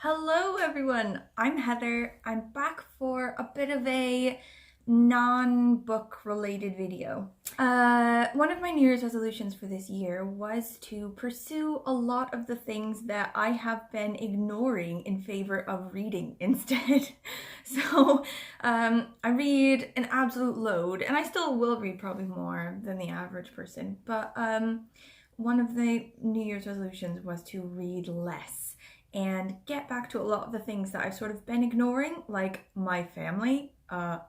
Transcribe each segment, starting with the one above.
Hello everyone, I'm Heather. I'm back for a bit of a non-book related video. One of my New Year's resolutions for this year was to pursue a lot of the things that I have been ignoring in favor of reading instead. I read an absolute load, and I still will read probably more than the average person, but one of the New Year's resolutions was to read less and get back to a lot of the things that I've sort of been ignoring, like my family,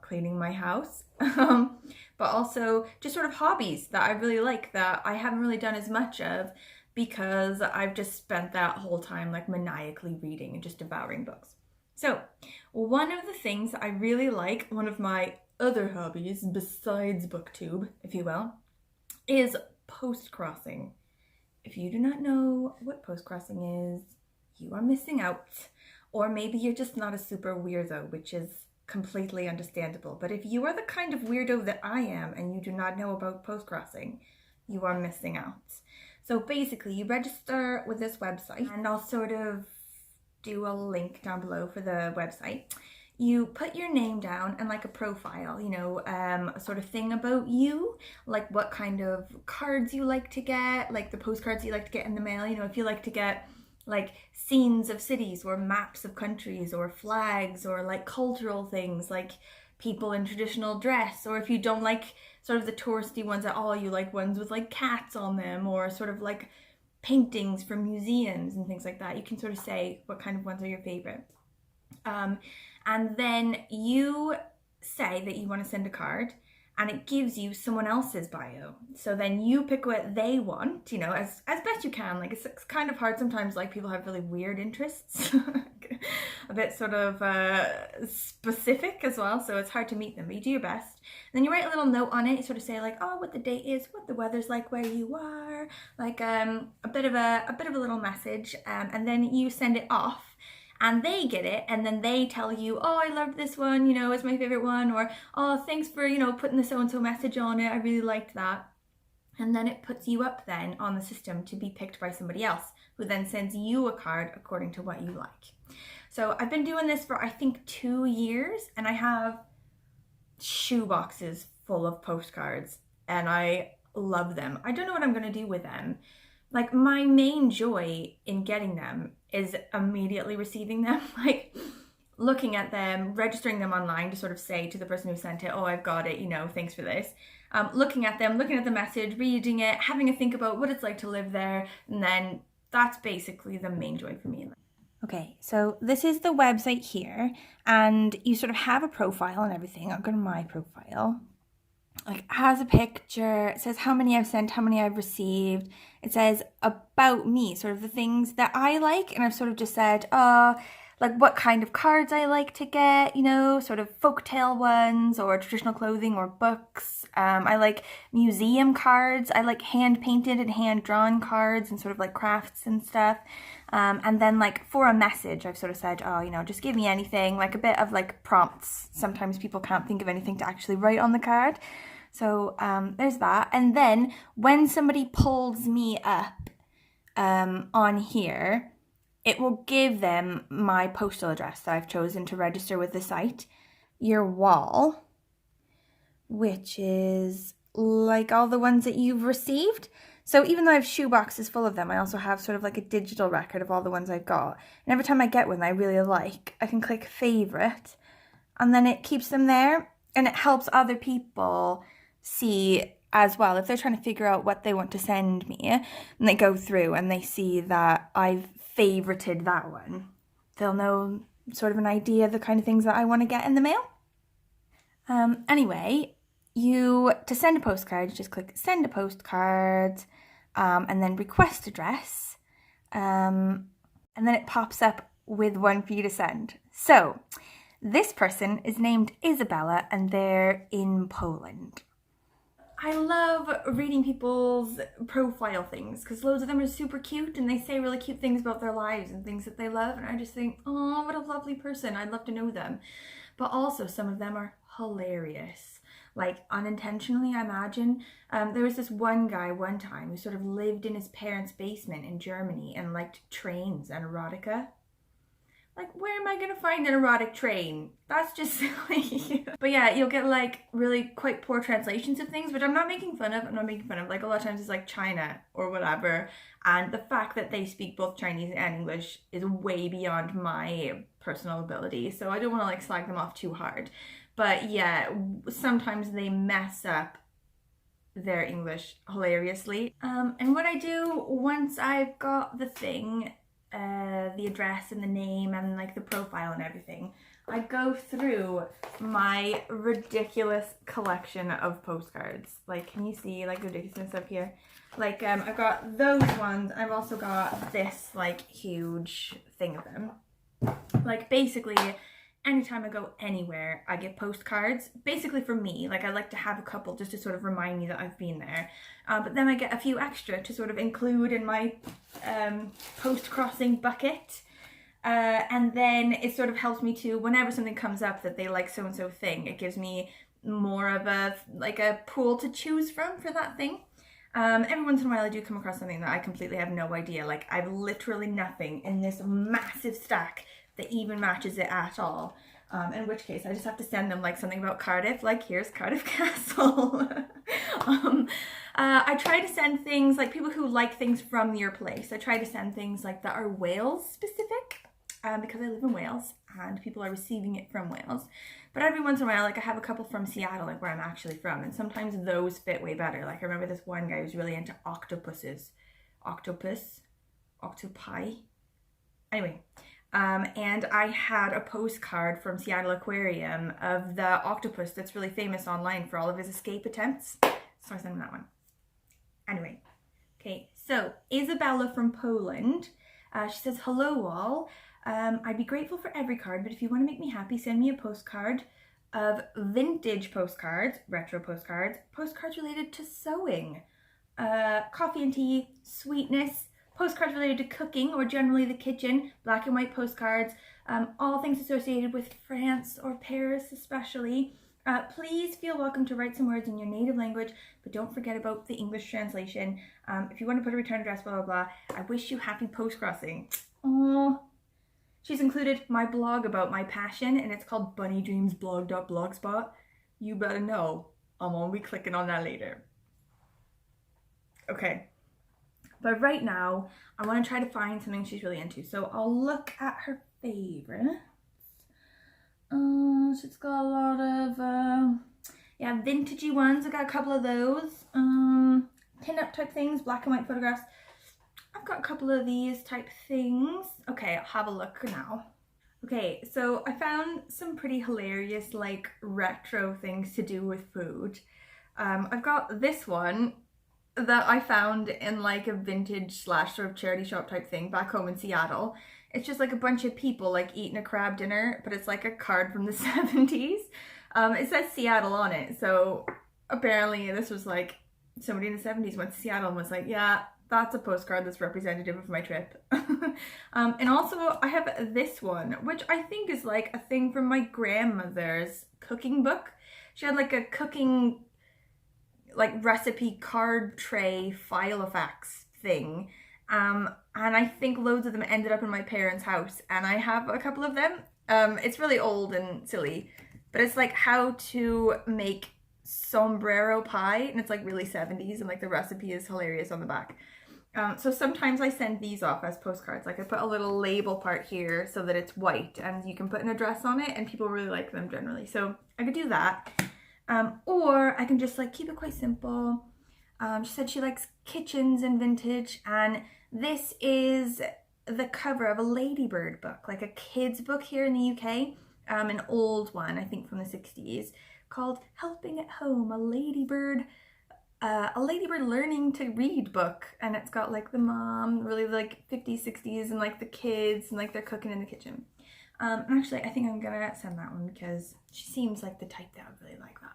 cleaning my house, but also just sort of hobbies that I really like that I haven't really done as much of because I've just spent that whole time like maniacally reading and just devouring books. So one of the things I really like, one of my other hobbies besides Booktube, if you will, is postcrossing. If you do not know what postcrossing is, you are missing out. Or maybe you're just not a super weirdo, which is completely understandable. But if you are the kind of weirdo that I am and you do not know about postcrossing, you are missing out. So basically, you register with this website, and I'll sort of do a link down below for the website. You put your name down and like a profile, a sort of thing about you, like what kind of cards you like to get, like the postcards you like to get in the mail, if you like to get like scenes of cities or maps of countries or flags or like cultural things like people in traditional dress, or if you don't like sort of the touristy ones at all, you like ones with like cats on them or sort of like paintings from museums and things like that. You can sort of say what kind of ones are your favorite. And then you say that you want to send a card, and it gives you someone else's bio. So then you pick what they want, as best you can. Like it's kind of hard sometimes, like people have really weird interests, a bit sort of specific as well. So it's hard to meet them, but you do your best. And then you write a little note on it. You sort of say like, oh, what the date is, what the weather's like where you are, like a bit of a little message. And then you send it off. And they get it, and then they tell you, oh, I loved this one, it's my favorite one, or oh, thanks for, putting the so-and-so message on it, I really liked that. And then it puts you up then on the system to be picked by somebody else, who then sends you a card according to what you like. So I've been doing this for, I think, 2 years, and I have shoe boxes full of postcards, and I love them. I don't know what I'm gonna do with them. Like, my main joy in getting them is immediately receiving them, like looking at them, registering them online to sort of say to the person who sent it, oh, I've got it, thanks for this. Looking at them, looking at the message, reading it, having a think about what it's like to live there, and then that's basically the main joy for me. Okay, so this is the website here, and you sort of have a profile and everything. I'll go to my profile. Like, has a picture, it says how many I've sent, how many I've received. It says about me, sort of the things that I like, and I've sort of just said, like what kind of cards I like to get, sort of folktale ones or traditional clothing or books. I like museum cards. I like hand painted and hand drawn cards and sort of like crafts and stuff. And then like for a message, I've sort of said, oh, just give me anything, like a bit of like prompts. Sometimes people can't think of anything to actually write on the card. So there's that. And then when somebody pulls me up on here, it will give them my postal address that I've chosen to register with the site. Your wall, which is like all the ones that you've received. So even though I have shoe boxes full of them, I also have sort of like a digital record of all the ones I've got. And every time I get one that I really like, I can click favorite, and then it keeps them there, and it helps other people see as well. If they're trying to figure out what they want to send me, and they go through and they see that I've favorited that one, they'll know sort of an idea of the kind of things that I want to get in the mail. Anyway, to send a postcard, you just click send a postcard, and then request address, and then it pops up with one for you to send. So this person is named Isabella, and they're in Poland. I love reading people's profile things because loads of them are super cute and they say really cute things about their lives and things that they love, and I just think, oh, what a lovely person, I'd love to know them. But also some of them are hilarious, like unintentionally, I imagine. There was this one guy one time who sort of lived in his parents' basement in Germany and liked trains and erotica. Like, where am I gonna find an erotic train? That's just silly. But yeah, you'll get like really quite poor translations of things, which I'm not making fun of. I'm not making fun of. Like, a lot of times it's like China or whatever. And the fact that they speak both Chinese and English is way beyond my personal ability. So I don't want to like slag them off too hard. But yeah, sometimes they mess up their English hilariously. And what I do once I've got the thing, the address and the name and like the profile and everything, I go through my ridiculous collection of postcards. Like, can you see like the ridiculousness up here? Like, I've got those ones. I've also got this like huge thing of them. Like, basically, anytime I go anywhere, I get postcards, basically for me. Like, I like to have a couple just to sort of remind me that I've been there. But then I get a few extra to sort of include in my Postcrossing bucket. And then it sort of helps me to, whenever something comes up that they like so-and-so thing, it gives me more of a, like a pool to choose from for that thing. Every once in a while I do come across something that I completely have no idea. Like, I've literally nothing in this massive stack that even matches it at all. In which case I just have to send them like something about Cardiff, like here's Cardiff Castle. I try to send things like people who like things from your place. I try to send things like that are Wales specific, because I live in Wales and people are receiving it from Wales. But every once in a while, like I have a couple from Seattle, like where I'm actually from, and sometimes those fit way better. Like, I remember this one guy who was really into octopuses. Octopi. Anyway. And I had a postcard from Seattle Aquarium of the octopus that's really famous online for all of his escape attempts. So I sent him that one. Anyway, okay, so Isabella from Poland, she says, hello all. I'd be grateful for every card, but if you want to make me happy, send me a postcard of vintage postcards, retro postcards, postcards related to sewing, coffee and tea, sweetness, postcards related to cooking or generally the kitchen, black and white postcards, all things associated with France or Paris especially. Please feel welcome to write some words in your native language, but don't forget about the English translation. If you want to put a return address, blah, blah, blah. I wish you happy postcrossing. Aww. She's included my blog about my passion, and it's called bunnydreamsblog.blogspot. You better know. I'm gonna be clicking on that later. Okay. But right now, I want to try to find something she's really into. So I'll look at her favorites. She's got a lot of, yeah, vintagey ones. I got a couple of those. Pin-up type things, black and white photographs. I've got a couple of these type things. Okay, I'll have a look now. Okay, so I found some pretty hilarious, like, retro things to do with food. I've got this one that I found in like a vintage / sort of charity shop type thing back home in Seattle. It's just like a bunch of people like eating a crab dinner, but it's like a card from the 70s. It says Seattle on it, so apparently this was like somebody in the 70s went to Seattle and was like, yeah, that's a postcard that's representative of my trip. And also I have this one, which I think is like a thing from my grandmother's cooking book. She had like a cooking like recipe card tray file of facts thing, and I think loads of them ended up in my parents' house, and I have a couple of them. It's really old and silly, but it's like how to make sombrero pie, and it's like really 70s, and like the recipe is hilarious on the back. So sometimes I send these off as postcards. Like, I put a little label part here so that it's white and you can put an address on it, and people really like them generally. So I could do that. Or I can just like keep it quite simple. She said she likes kitchens and vintage, and this is the cover of a Ladybird book, like a kid's book here in the UK, an old one, I think from the 60s, called Helping at Home, a Ladybird learning to read book. And it's got like the mom, really like 50s, 60s, and like the kids, and like they're cooking in the kitchen. Actually, I think I'm gonna send that one because she seems like the type that would really like that.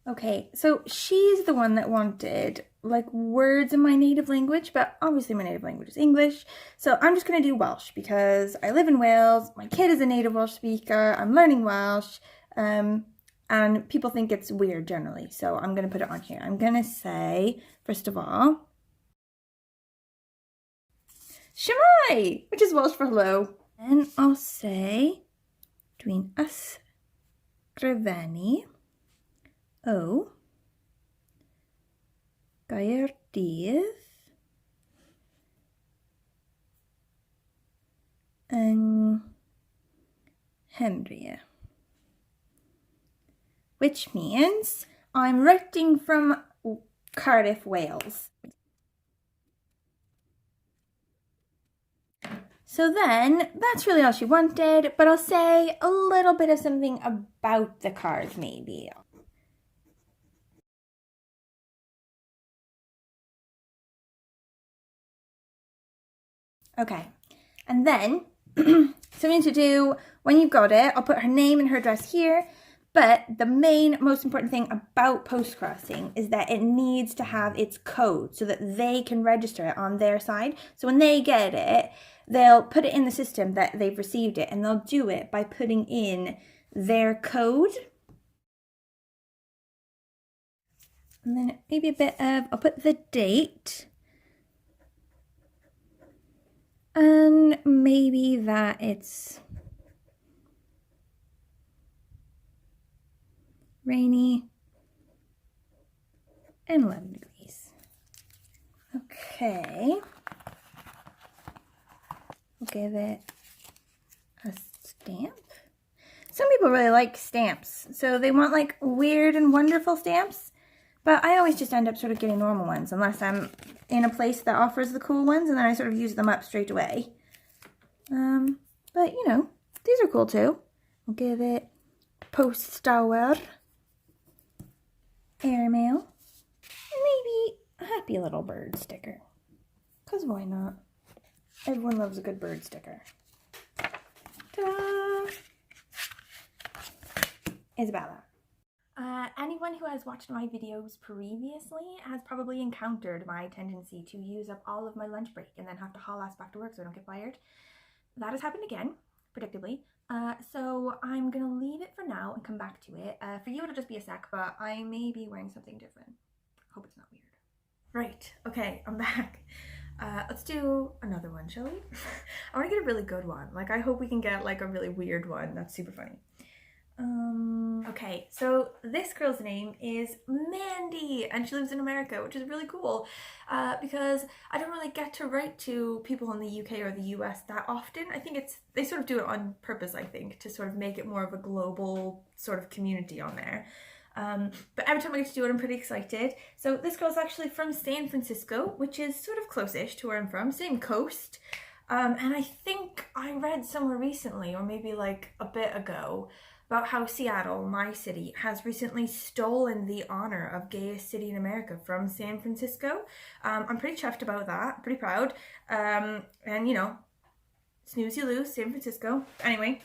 Okay, so she's the one that wanted like words in my native language, but obviously my native language is English. So I'm just gonna do Welsh because I live in Wales, my kid is a native Welsh speaker, I'm learning Welsh, and people think it's weird generally. So I'm gonna put it on here. I'm gonna say, first of all, Shemai, which is Welsh for hello. And I'll say between ysgrifennu o Gaerdydd yng Nghymru, which means I'm writing from Cardiff, Wales. So then, that's really all she wanted, but I'll say a little bit of something about the cards maybe. Okay, and then something to do when you've got it, I'll put her name and her address here, but the main, most important thing about Postcrossing is that it needs to have its code so that they can register it on their side. So when they get it, they'll put it in the system that they've received it, and they'll do it by putting in their code. And then maybe a bit of, I'll put the date. And maybe that it's rainy and 11 degrees. Okay. We'll give it a stamp. Some people really like stamps, so they want like weird and wonderful stamps, but I always just end up sort of getting normal ones unless I'm in a place that offers the cool ones, and then I sort of use them up straight away. But you know, these are cool too. We'll give it Poststour, airmail, and maybe a happy little bird sticker, because why not? Everyone loves a good bird sticker. Ta-da! Isabella. Anyone who has watched my videos previously has probably encountered my tendency to use up all of my lunch break and then have to haul ass back to work so I don't get fired. That has happened again, predictably. So I'm gonna leave it for now and come back to it. For you it'll just be a sec, but I may be wearing something different. Hope it's not weird. Right, okay, I'm back. Let's do another one, shall we? I want to get a really good one. Like, I hope we can get like a really weird one that's super funny. Okay, so this girl's name is Mandy, and she lives in America, which is really cool because I don't really get to write to people in the UK or the US that often. I think they sort of do it on purpose, I think, to sort of make it more of a global sort of community on there. But every time I get to do it, I'm pretty excited. So this girl's actually from San Francisco, which is sort of close-ish to where I'm from, same coast. And I think I read somewhere recently, or maybe like a bit ago, about how Seattle, my city, has recently stolen the honor of gayest city in America from San Francisco. I'm pretty chuffed about that, pretty proud. And you know, snooze you lose, San Francisco. Anyway.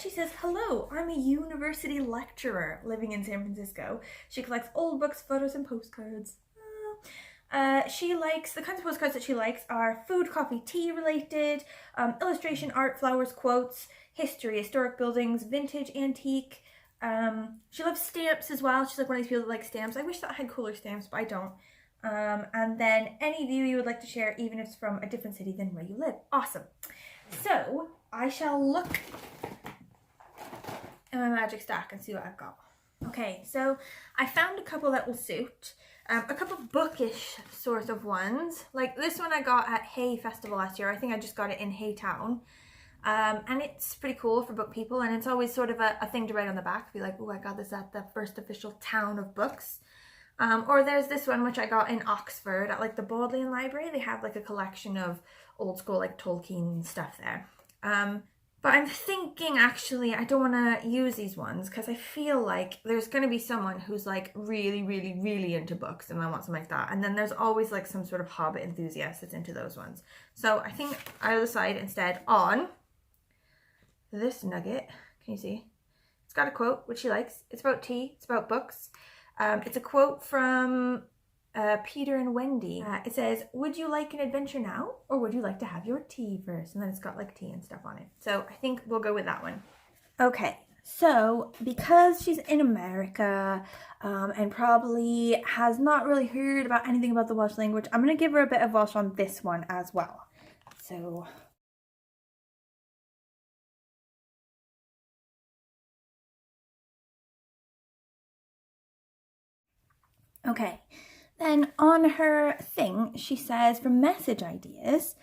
She says, hello, I'm a university lecturer living in San Francisco. She collects old books, photos, and postcards. She likes, the kinds of postcards that she likes are food, coffee, tea related, illustration, art, flowers, quotes, history, historic buildings, vintage, antique. She loves stamps as well. She's like one of these people that like stamps. I wish that I had cooler stamps, but I don't. And then any view you would like to share, even if it's from a different city than where you live. Awesome. So I shall look in my magic stack and see what I've got. Okay, so I found a couple that will suit. A couple bookish sort of ones. Like this one I got at Hay Festival last year. I think I just got it in Haytown. And it's pretty cool for book people, and it's always sort of a thing to write on the back. Be like, oh, I got this at the first official town of books. Or there's this one which I got in Oxford at like the Bodleian Library. They have like a collection of old school like Tolkien stuff there. But I'm thinking actually I don't want to use these ones because I feel like there's going to be someone who's like really, really, really into books and I want something like that. And then there's always like some sort of Hobbit enthusiast that's into those ones. So I think I'll decide instead on this nugget. Can you see? It's got a quote which she likes. It's about tea. It's about books. It's a quote from Peter and Wendy. It says, would you like an adventure now, or would you like to have your tea first? And then it's got like tea and stuff on it. So I think we'll go with that one. Okay, so because she's in America and probably has not really heard about anything about the Welsh language, I'm going to give her a bit of Welsh on this one as well. So Okay, then on her thing, she says for message ideas,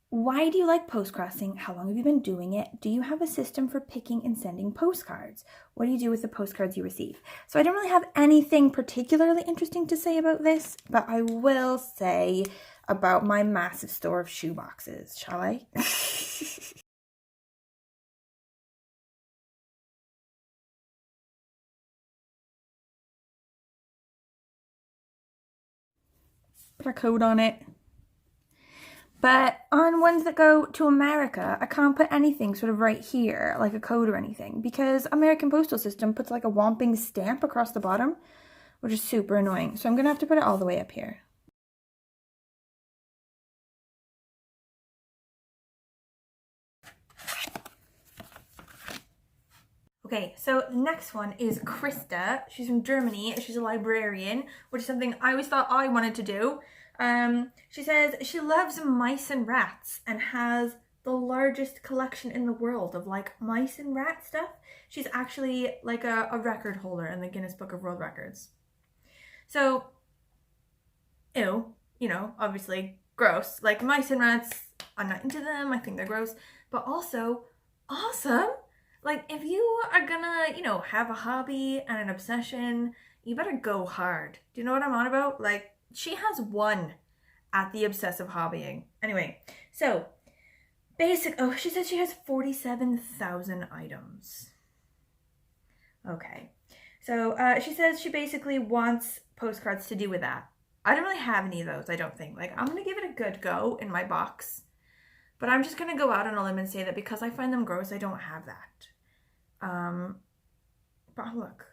why do you like postcrossing? How long have you been doing it? Do you have a system for picking and sending postcards? What do you do with the postcards you receive? So I don't really have anything particularly interesting to say about this, but I will say about my massive store of shoe boxes, shall I? Put a code on it. But on ones that go to America, I can't put anything sort of right here, like a code or anything, because American postal system puts like a whomping stamp across the bottom, which is super annoying. So I'm gonna have to put it all the way up here. Okay, so the next one is Krista. She's from Germany. She's a librarian, which is something I always thought I wanted to do. She says she loves mice and rats and has the largest collection in the world of like mice and rat stuff. She's actually like a record holder in the Guinness Book of World Records. So, ew, you know, obviously gross. Like mice and rats, I'm not into them. I think they're gross, but also awesome. Like if you are gonna, you know, have a hobby and an obsession, you better go hard. Do you know what I'm on about? Like she has won at the obsessive hobbying. Anyway, so she says she has 47,000 items. Okay. So she says she basically wants postcards to do with that. I don't really have any of those, I don't think. Like I'm gonna give it a good go in my box. But I'm just gonna go out on a limb and say that because I find them gross, I don't have that. But look,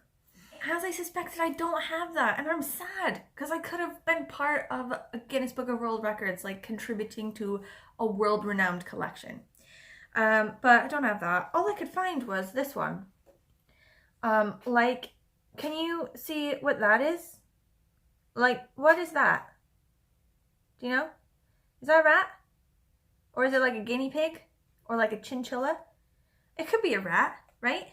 as I suspected, I don't have that, and I'm sad because I could have been part of a Guinness Book of World Records, like contributing to a world-renowned collection. But I don't have that. All I could find was this one. Like, can you see what that is? Like, what is that? Do you know? Is that a rat? Or is it like a guinea pig? Or like a chinchilla? It could be a rat, right?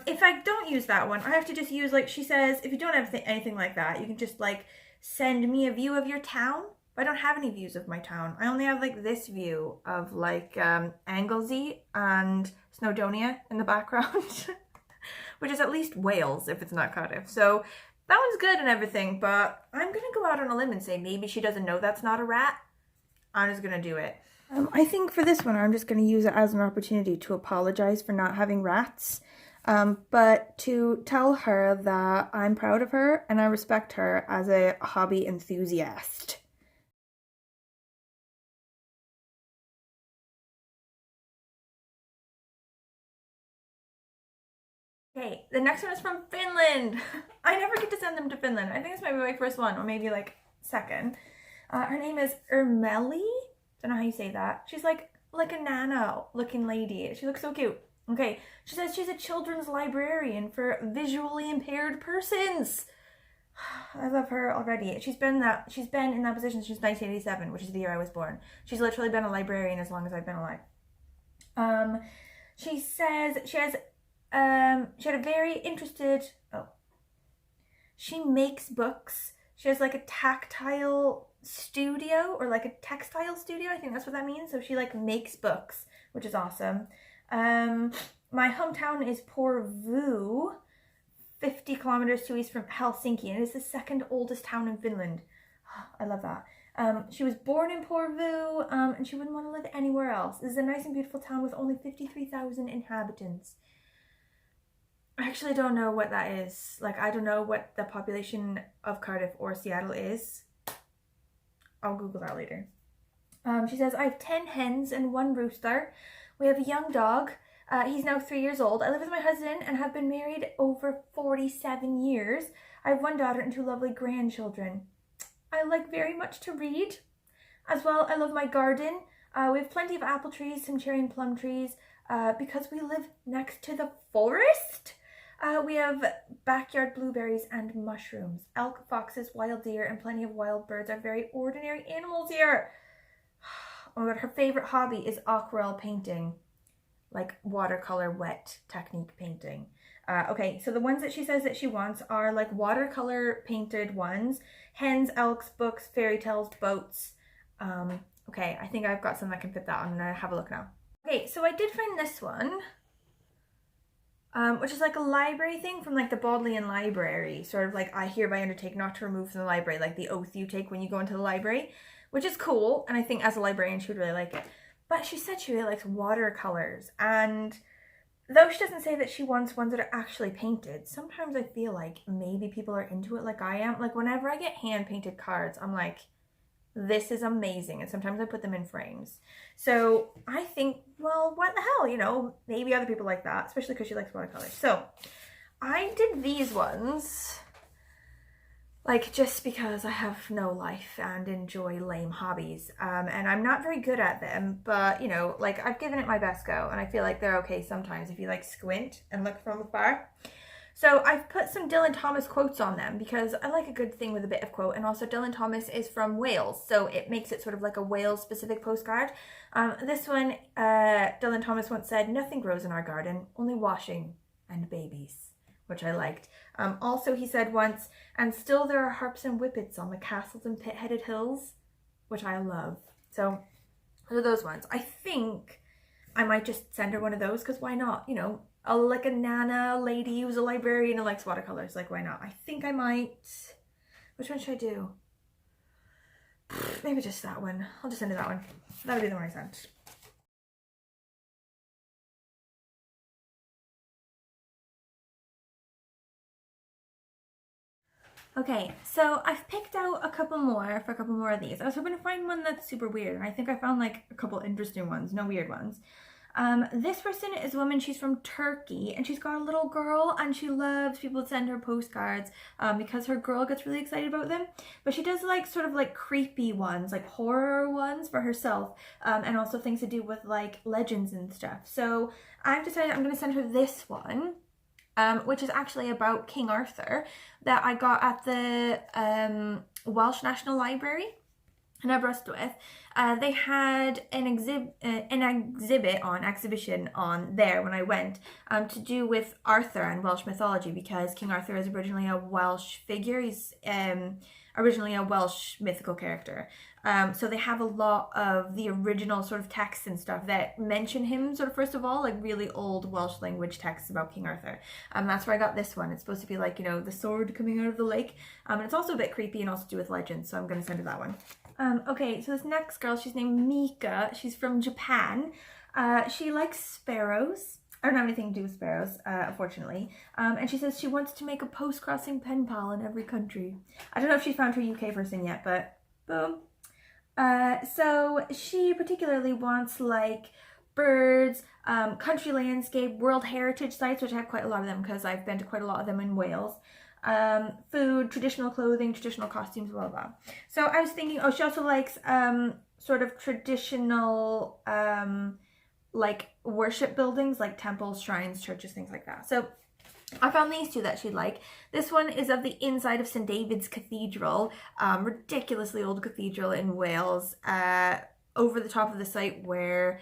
If I don't use that one, I have to just use, like she says, if you don't have anything like that, you can just like send me a view of your town. But I don't have any views of my town. I only have like this view of like Anglesey and Snowdonia in the background, which is at least Wales if it's not Cardiff. So that one's good and everything, but I'm gonna go out on a limb and say maybe she doesn't know that's not a rat. I'm just gonna do it. I think for this one, I'm just gonna use it as an opportunity to apologize for not having rats, but to tell her that I'm proud of her and I respect her as a hobby enthusiast. Okay, the next one is from Finland. I never get to send them to Finland. I think this might be my first one, or maybe like second. Her name is Ermeli. Don't know how you say that. She's like a nana looking lady. She looks so cute. Okay, she says she's a children's librarian for visually impaired persons. I love her already. She's been in that position since 1987, which is the year I was born. She's literally been a librarian as long as I've been alive. She says she had a very interested. Oh, she makes books. She has like a tactile studio or like a textile studio. I think that's what that means. So she like makes books, which is awesome. My hometown is Porvoo, 50 kilometers to east from Helsinki, and it is the second oldest town in Finland. I love that. She was born in Porvoo, and she wouldn't want to live anywhere else. This is a nice and beautiful town with only 53,000 inhabitants. I actually don't know what that is. Like, I don't know what the population of Cardiff or Seattle is. I'll Google that later. She says, I have 10 hens and 1 rooster. We have a young dog. He's now 3 years old. I live with my husband and have been married over 47 years. I have 1 daughter and 2 lovely grandchildren. I like very much to read. As well, I love my garden. We have plenty of apple trees, some cherry and plum trees, because we live next to the forest. We have backyard blueberries and mushrooms. Elk, foxes, wild deer, and plenty of wild birds are very ordinary animals here. Oh my god, her favorite hobby is aquarelle painting, like watercolor wet technique painting. Okay, so the ones that she says that she wants are like watercolor painted ones, hens, elks, books, fairy tales, boats. Okay, I think I've got some that can fit that. I'm gonna have a look now. Okay, so I did find this one, which is like a library thing from like the Bodleian Library, sort of like I hereby undertake not to remove from the library, like the oath you take when you go into the library, which is cool, and I think as a librarian she would really like it. But she said she really likes watercolors, and though she doesn't say that she wants ones that are actually painted, sometimes I feel like maybe people are into it like I am. Like whenever I get hand painted cards, I'm like, this is amazing, and sometimes I put them in frames. So I think, well, what the hell, you know, maybe other people like that, especially because she likes watercolors. So I did these ones, like, just because I have no life and enjoy lame hobbies, and I'm not very good at them, but, you know, like, I've given it my best go, and I feel like they're okay sometimes if you, like, squint and look from afar. So I've put some Dylan Thomas quotes on them because I like a good thing with a bit of quote, and also Dylan Thomas is from Wales, so it makes it sort of like a Wales-specific postcard. This one, Dylan Thomas once said, "Nothing grows in our garden, only washing and babies," which I liked. Also, he said once, "And still there are harps and whippets on the castles and pit-headed hills," which I love. So those are those ones. I think I might just send her one of those because why not? You know, like a Nana lady who's a librarian and likes watercolors. Like, why not? I think I might. Which one should I do? Maybe just that one. I'll just send her that one. That'll be the one I sent. Okay, so I've picked out a couple more for a couple more of these. I was hoping to find one that's super weird, and I think I found like a couple interesting ones, no weird ones. This person is a woman, she's from Turkey, and she's got a little girl, and she loves people to send her postcards because her girl gets really excited about them. But she does like sort of like creepy ones, like horror ones for herself, and also things to do with like legends and stuff. So I've decided I'm going to send her this one. Which is actually about King Arthur, that I got at the Welsh National Library in Aberystwyth. They had an exhibition on there when I went, to do with Arthur and Welsh mythology, because King Arthur is originally a Welsh figure. He's originally a Welsh mythical character. So they have a lot of the original sort of texts and stuff that mention him sort of first of all, like really old Welsh language texts about King Arthur. That's where I got this one. It's supposed to be like, you know, the sword coming out of the lake. And it's also a bit creepy and also to do with legends, so I'm going to send her that one. Okay, so this next girl, she's named Myka. She's from Japan. She likes sparrows. I don't have anything to do with sparrows, unfortunately. And she says she wants to make a post-crossing pen pal in every country. I don't know if she's found her UK person yet, but boom. So she particularly wants like birds, country landscape, World Heritage sites, which I have quite a lot of them because I've been to quite a lot of them in Wales. Food, traditional clothing, traditional costumes, blah, blah. So I was thinking, oh, she also likes sort of traditional like worship buildings, like temples, shrines, churches, things like that. So I found these two that she'd like. This one is of the inside of St. David's Cathedral, ridiculously old cathedral in Wales, over the top of the site where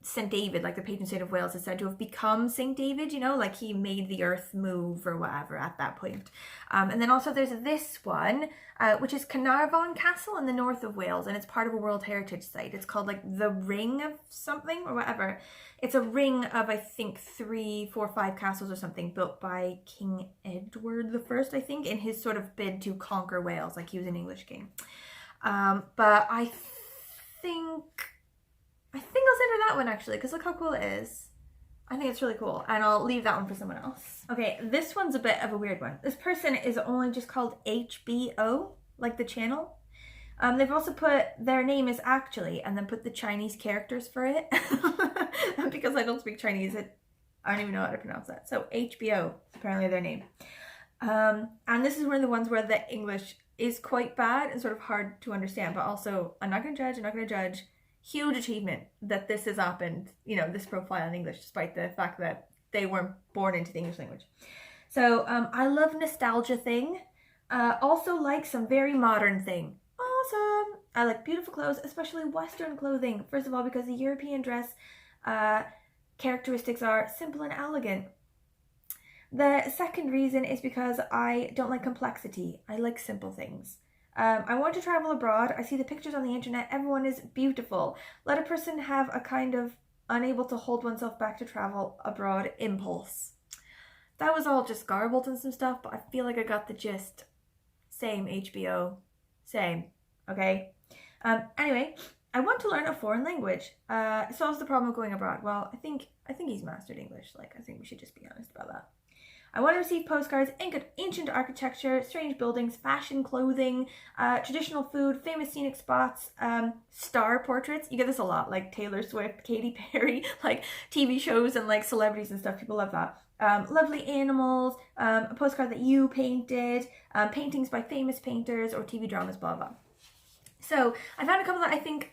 St. David, like the patron saint of Wales, is said to have become St. David, you know, like he made the earth move or whatever at that point. And then also there's this one, which is Carnarvon Castle in the north of Wales, and it's part of a World Heritage Site. It's called like the Ring of something or whatever. It's a ring of, I think, 3, 4, 5 castles or something built by King Edward I, I think, in his sort of bid to conquer Wales, like he was an English king. But I think I'll send her that one actually, because look how cool it is. I think it's really cool, and I'll leave that one for someone else. Okay, this one's a bit of a weird one. This person is only just called HBO, like the channel. They've also put their name is actually, and then put the Chinese characters for it. Because I don't speak Chinese, I don't even know how to pronounce that. So HBO is apparently their name. And this is one of the ones where the English is quite bad and sort of hard to understand, but also I'm not going to judge. Huge achievement that this has happened, you know, this profile in English, despite the fact that they weren't born into the English language. So I love nostalgia thing. Also like some very modern thing. Awesome. I like beautiful clothes, especially Western clothing. First of all, because the European dress characteristics are simple and elegant. The second reason is because I don't like complexity. I like simple things. I want to travel abroad. I see the pictures on the internet. Everyone is beautiful. Let a person have a kind of unable to hold oneself back to travel abroad impulse. That was all just garbled and some stuff, but I feel like I got the gist. Same, HBO. Same. Okay? Anyway, I want to learn a foreign language. It solves the problem of going abroad. Well, I think he's mastered English. Like, I think we should just be honest about that. I want to receive postcards, ancient architecture, strange buildings, fashion, clothing, traditional food, famous scenic spots, star portraits. You get this a lot, like Taylor Swift, Katy Perry, like TV shows and like celebrities and stuff. People love that. Lovely animals, a postcard that you painted, paintings by famous painters or TV dramas, blah, blah. So I found a couple that I think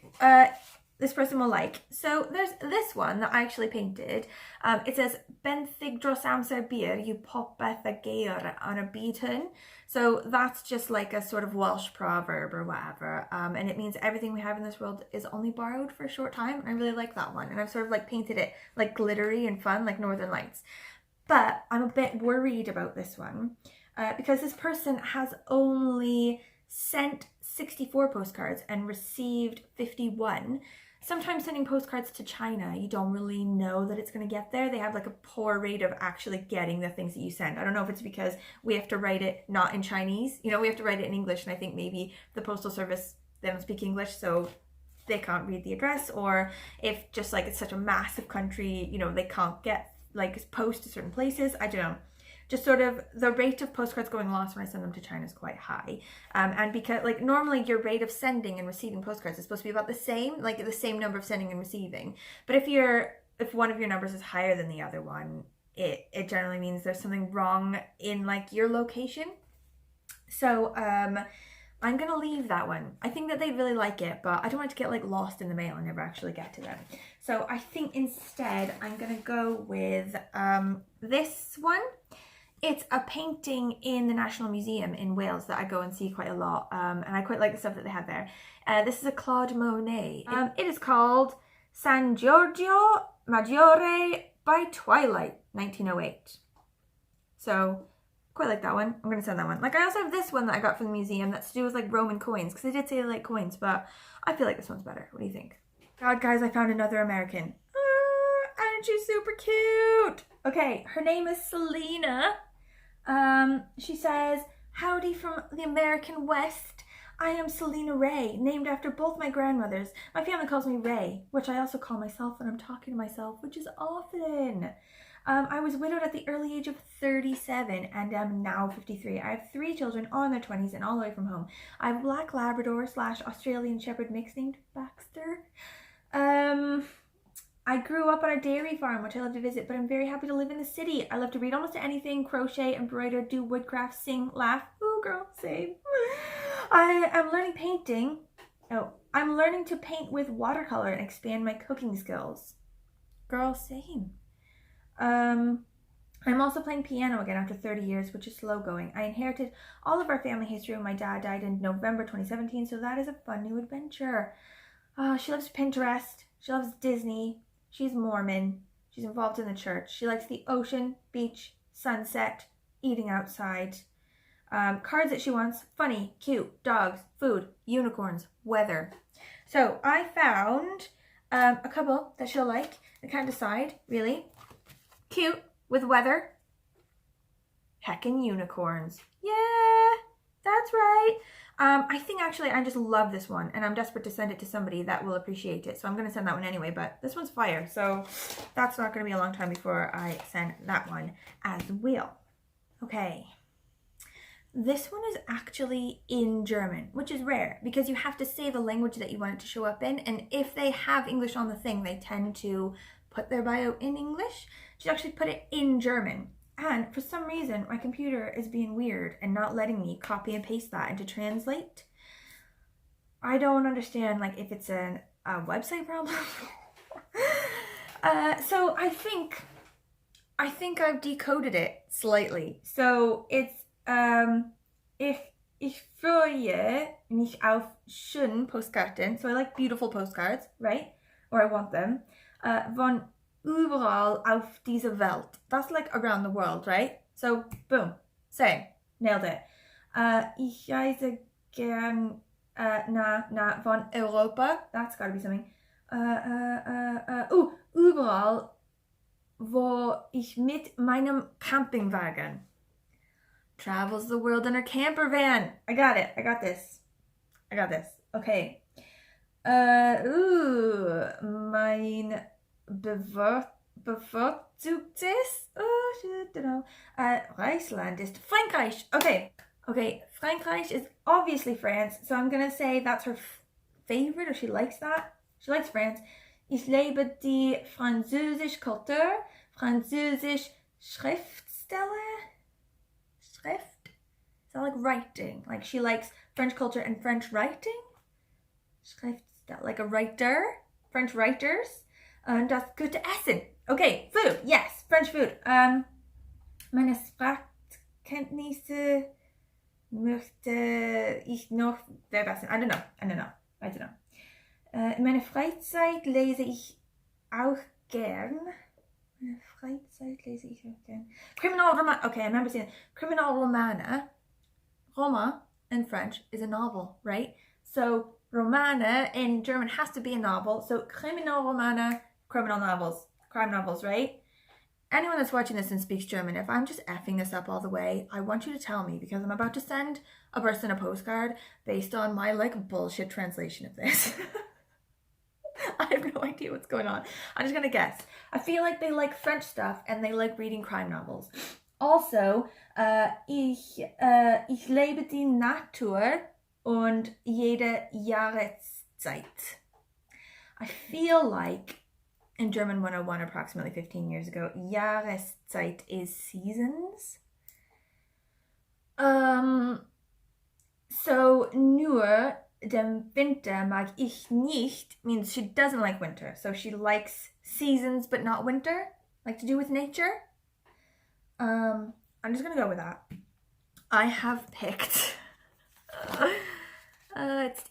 this person will like. So there's this one that I actually painted. It says, Benthyg dros amser byr yw popeth y geir on a bydhyn. So that's just like a sort of Welsh proverb or whatever. And it means everything we have in this world is only borrowed for a short time. And I really like that one. And I've sort of like painted it like glittery and fun, like Northern Lights. But I'm a bit worried about this one because this person has only sent 64 postcards and received 51. Sometimes sending postcards to China, you don't really know that it's going to get there. They have like a poor rate of actually getting the things that you send. I don't know if it's because we have to write it not in Chinese. You know, we have to write it in English, and I think maybe the postal service, they don't speak English, so they can't read the address, or if just like it's such a massive country, you know, they can't get like post to certain places. I don't know. Just sort of the rate of postcards going lost when I send them to China is quite high. And because like normally your rate of sending and receiving postcards is supposed to be about the same, like the same number of sending and receiving. But if one of your numbers is higher than the other one, it generally means there's something wrong in like your location. So I'm gonna leave that one. I think that they'd really like it, but I don't want it to get like lost in the mail and never actually get to them. So I think instead I'm gonna go with this one. It's a painting in the National Museum in Wales that I go and see quite a lot, and I quite like the stuff that they have there. This is a Claude Monet. It is called San Giorgio Maggiore by Twilight, 1908. So, quite like that one. I'm going to send that one. Like, I also have this one that I got from the museum that's to do with, like, Roman coins, because they did say they like coins, but I feel like this one's better. What do you think? God, guys, I found another American. Aren't you super cute? Okay, her name is Selena. She says, howdy from the American West. I am Selena Ray, named after both my grandmothers. My family calls me Ray, which I also call myself when I'm talking to myself, which is often. I was widowed at the early age of 37 and am now 53. I have 3 children, all in their 20s and all the way from home. I have a black Labrador / Australian Shepherd mix named Baxter. I grew up on a dairy farm, which I love to visit, but I'm very happy to live in the city. I love to read almost anything, crochet, embroider, do woodcraft, sing, laugh. Ooh, girl, same. I am learning painting. Oh, I'm learning to paint with watercolor and expand my cooking skills. Girl, same. I'm also playing piano again after 30 years, which is slow going. I inherited all of our family history when my dad died in November 2017, so that is a fun new adventure. She loves Pinterest. She loves Disney. She's Mormon. She's involved in the church. She likes the ocean, beach, sunset, eating outside. Cards that she wants: funny, cute, dogs, food, unicorns, weather. So I found a couple that she'll like. I can't decide, really. Cute with weather. Heckin' unicorns. Yeah, that's right. I think actually I just love this one and I'm desperate to send it to somebody that will appreciate it. So I'm going to send that one anyway, but this one's fire. So that's not going to be a long time before I send that one as well. Okay. This one is actually in German, which is rare because you have to say the language that you want it to show up in. And if they have English on the thing, they tend to put their bio in English. She actually put it in German. And for some reason, my computer is being weird and not letting me copy and paste that into Translate. I don't understand, like, if it's a website problem. So I think I've decoded it slightly. So it's ich freue mich auf schöne Postkarten. So I like beautiful postcards, right? Or I want them. Von überall auf dieser Welt. That's like around the world, right? So, boom. Say, nailed it. Ich reise gern von Europa. That's gotta be something. Überall, wo ich mit meinem Campingwagen. Travels the world in her camper van. I got it. I got this. Okay. Mein bevorzugtes Reichsland ist Frankreich. Okay, Frankreich is obviously France, so I'm gonna say that's her favorite, or she likes that. She likes France. Ich liebe die französische Kultur, französisch Schriftsteller. Schrift? Is that like writing? Like she likes French culture and French writing? Schriftsteller, like a writer? French writers? Und das gute Essen. Okay, food. Yes, French food. Meine Sprachkenntnisse möchte ich noch verbessern. I don't know. In meiner Freizeit lese ich auch gern. Kriminalroman. Okay, I remember saying Kriminalromane. Roma in French is a novel, right? So Romane in German has to be a novel. So Kriminalromane, criminal novels, crime novels, right? Anyone that's watching this and speaks German, if I'm just effing this up all the way, I want you to tell me, because I'm about to send a person a postcard based on my like bullshit translation of this. I have no idea what's going on. I'm just gonna guess. I feel like they like French stuff and they like reading crime novels. Also, ich lebe die Natur und jede Jahreszeit. I feel like in German 101 approximately 15 years ago, Jahreszeit is seasons. So nur den Winter mag ich nicht means she doesn't like winter. So she likes seasons but not winter, like to do with nature. I'm just gonna go with that. I have picked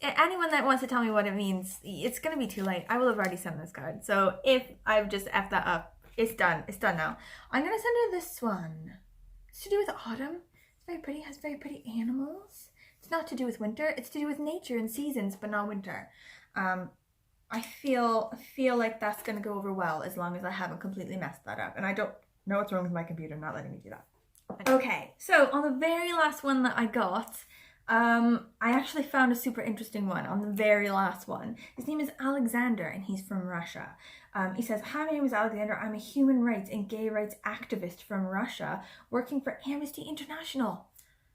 anyone that wants to tell me what it means, it's gonna be too late. I will have already sent this card. So if I've just effed that up, it's done now. I'm gonna send her this one. It's to do with autumn. It's very pretty, has very pretty animals. It's not to do with winter, it's to do with nature and seasons, but not winter. I feel like that's gonna go over well as long as I haven't completely messed that up. And I don't know what's wrong with my computer not letting me do that. Okay, so on the very last one that I got, I actually found a super interesting one on the very last one. His name is Alexander and he's from Russia. He says, hi, my name is Alexander. I'm a human rights and gay rights activist from Russia working for Amnesty International.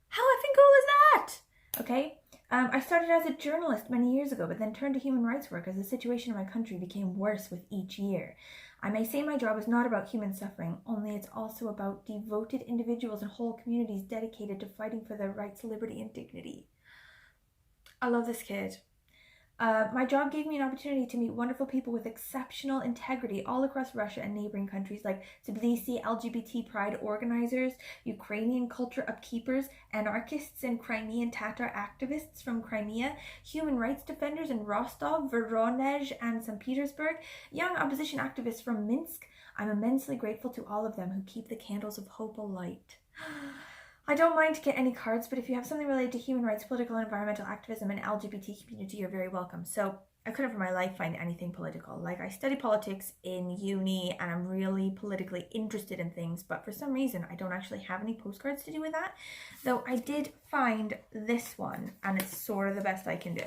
How effing cool is that? Okay, I started as a journalist many years ago, but then turned to human rights work as the situation in my country became worse with each year. I may say my job is not about human suffering, only it's also about devoted individuals and whole communities dedicated to fighting for their rights, liberty, and dignity. I love this kid. My job gave me an opportunity to meet wonderful people with exceptional integrity all across Russia and neighboring countries like Tbilisi LGBT pride organizers, Ukrainian culture upkeepers, anarchists and Crimean Tatar activists from Crimea, human rights defenders in Rostov, Voronezh, and St. Petersburg, young opposition activists from Minsk. I'm immensely grateful to all of them who keep the candles of hope alight. I don't mind to get any cards, but if you have something related to human rights, political and environmental activism, and LGBT community, you're very welcome. So I couldn't for my life find anything political. Like, I study politics in uni and I'm really politically interested in things, but for some reason I don't actually have any postcards to do with that. Though I did find this one and it's sort of the best I can do.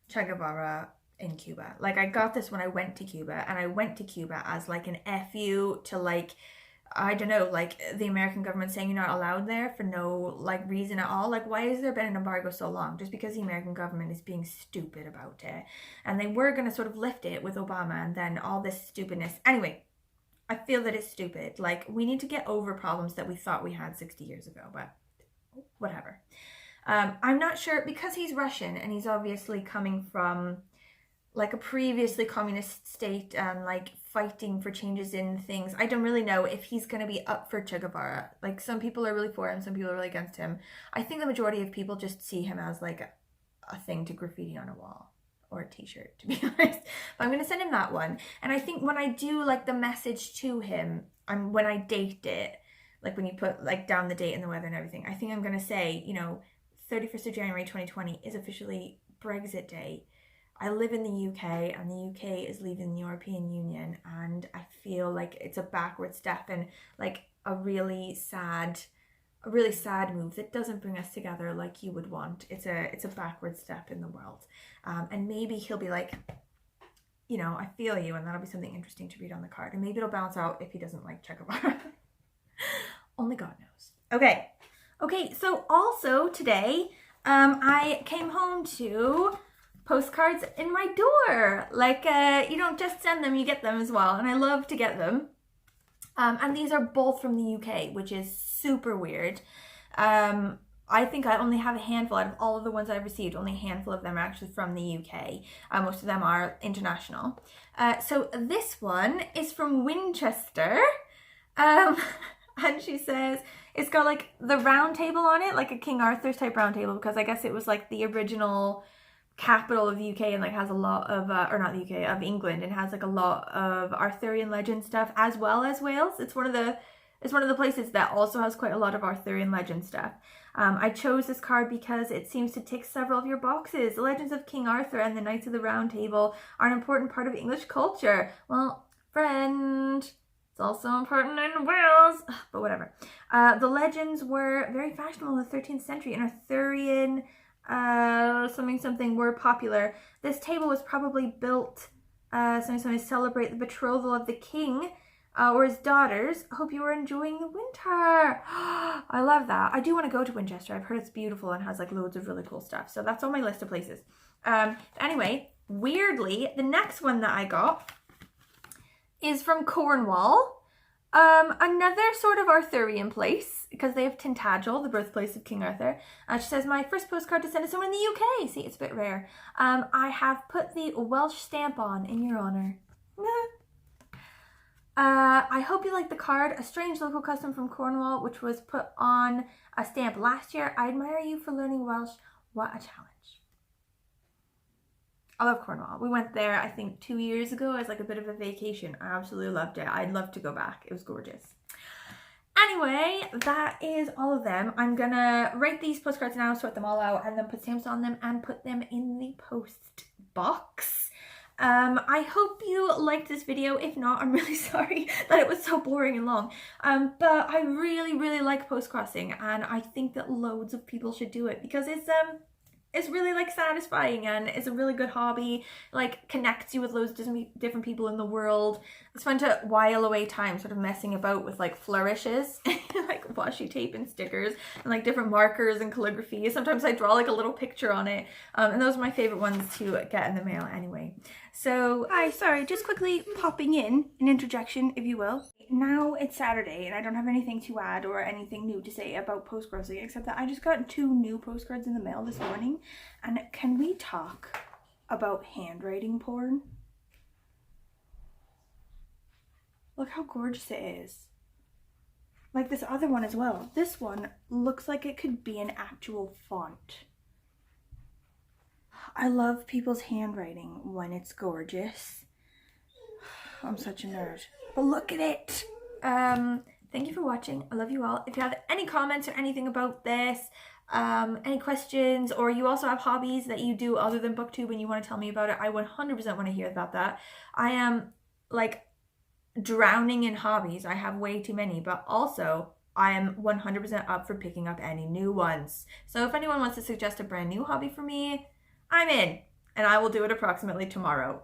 Che Guevara in Cuba. Like, I got this when I went to Cuba, and I went to Cuba as like an FU to like, I don't know, like the American government saying you're not allowed there for no like reason at all. Like, why has there been an embargo so long? Just because the American government is being stupid about it. And they were going to sort of lift it with Obama and then all this stupidness. Anyway, I feel that it's stupid. Like, we need to get over problems that we thought we had 60 years ago, but whatever. I'm not sure, because he's Russian and he's obviously coming from like a previously communist state and like fighting for changes in things. I don't really know if he's going to be up for Che Guevara. Like, some people are really for him, some people are really against him. I think the majority of people just see him as like a thing to graffiti on a wall or a t-shirt, to be honest. But I'm gonna send him that one. And I think when I do like the message to him, when I date it, like when you put like down the date and the weather and everything, I think I'm gonna say, you know, 31st of January 2020 is officially Brexit Day. I live in the UK and the UK is leaving the European Union, and I feel like it's a backward step and like a really sad move that doesn't bring us together like you would want. It's a backward step in the world. And maybe he'll be like, you know, I feel you, and that'll be something interesting to read on the card. And maybe it'll balance out if he doesn't like Che Guevara. Only God knows. Okay, so also today, I came home to postcards in my door. Like, you don't just send them, you get them as well. And I love to get them. And these are both from the UK, which is super weird. I think I only have a handful out of all of the ones I've received. Only a handful of them are actually from the UK. Most of them are international. So this one is from Winchester. And she says it's got like the round table on it, like a King Arthur's type round table, because I guess it was like the original capital of the UK and like has a lot of or not the UK, of England, and has like a lot of Arthurian legend stuff as well as Wales. It's one of the places that also has quite a lot of Arthurian legend stuff. I chose this card because it seems to tick several of your boxes. The legends of King Arthur and the Knights of the Round Table are an important part of English culture. Well, friend, it's also important in Wales, but whatever. The legends were very fashionable in the 13th century, and Arthurian something were popular. This table was probably built to celebrate the betrothal of the king or his daughters. Hope you are enjoying the winter. I love that. I do want to go to Winchester. I've heard it's beautiful and has like loads of really cool stuff. So that's on my list of places. Anyway, weirdly, the next one that I got is from Cornwall. Another sort of Arthurian place, because they have Tintagel, the birthplace of King Arthur. She says, my first postcard to send to someone in the UK. See, it's a bit rare. I have put the Welsh stamp on in your honor. I hope you like the card. A strange local custom from Cornwall, which was put on a stamp last year. I admire you for learning Welsh. What a challenge. I love Cornwall. We went there, I think 2 years ago as like a bit of a vacation. I absolutely loved it. I'd love to go back. It was gorgeous. Anyway, that is all of them. I'm gonna write these postcards now, sort them all out, and then put stamps on them and put them in the post box. I hope you liked this video. If not, I'm really sorry that it was so boring and long. But I really like postcrossing, and I think that loads of people should do it because it's really like satisfying, and it's a really good hobby. Like, connects you with loads of different people in the world. It's fun to while away time sort of messing about with like flourishes, like washi tape and stickers, and like different markers and calligraphy. Sometimes I draw like a little picture on it, and those are my favorite ones to get in the mail anyway. So, sorry, just quickly popping in an interjection, if you will. Now it's Saturday and I don't have anything to add or anything new to say about postcrossing, except that I just got 2 new postcards in the mail this morning. And can we talk about handwriting porn? Look how gorgeous it is. Like this other one as well. This one looks like it could be an actual font. I love people's handwriting when it's gorgeous. I'm such a nerd. But look at it. Thank you for watching. I love you all. If you have any comments or anything about this, any questions, or you also have hobbies that you do other than Booktube and you want to tell me about it, I 100% want to hear about that. I am like drowning in hobbies. I have way too many, but also I am 100% up for picking up any new ones. So if anyone wants to suggest a brand new hobby for me, I'm in, and I will do it approximately tomorrow.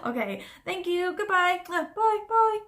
Okay, thank you. Goodbye. Bye.